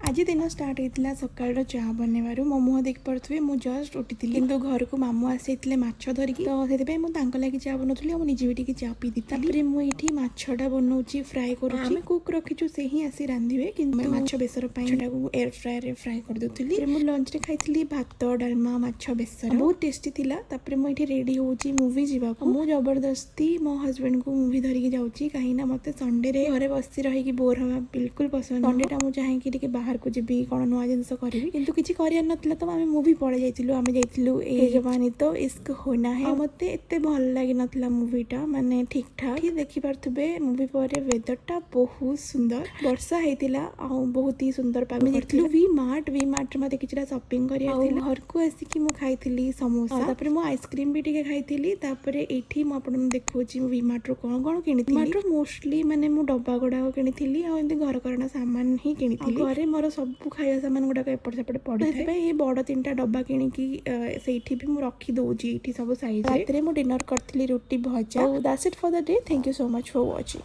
आज दिन स्टार्ट होता सकाल चा बनवार मो मुह देख पारे मुझे जस्ट उठी कि घर को मामू आसी माछ धरिकी तो से मुझे लगे चा बनौली और निजे भी चा पी दी मुझे माछटा बनाऊँ फ्राए कर कुक रखीचु से ही आसी रांधे कि माछ बेसर एयर फ्राए फ्राए कर दूसरी मुझे लंच खाई भात डालमा माछ बेसर बहुत टेस्टी थिला। मुझे रेडी होची मूवी जीवा मु जबरदस्ती मो हस्बैंड को मूवी धरिकी जाऊँगी कहीं मत संडे घरे बसी रही बोर हवा बिल्कुल पसंद संडे टा मुझे चाहे बाहर को जी कौन नुआ जिन करी कितु किसी कर तो आम मूवी पड़े जाइलु आम जाइलु ए जवानी तो इश्क होना है मत एत भल लगी ना मूवीटा माने ठीक ठाक ही देखी पारे मूवी पर वेदर टा बहुत सुंदर वर्षा होता बहुत ही सुंदर पाग जाइलु वी मार्ट मत कि शॉपिंग कर घर को आसिकी मु खाई समोसा मु आइसक्रीम भी टिके खाई ये मुझे देखा वी मार्ट रू कौन कौन कि मार्ट मोस्टली माने मु डब्बा गुड़ाक कि घर करना सामान ही कि घरे मोर सब खाଇବା सामान गुड़ाक एपट सेपट पड़े ये बड़ 3टा डब्बा किणिकी से भी रखी दौची सब साइज रात में डिनर करी रुटी भजा that's it for the day. Thank you so much for watching.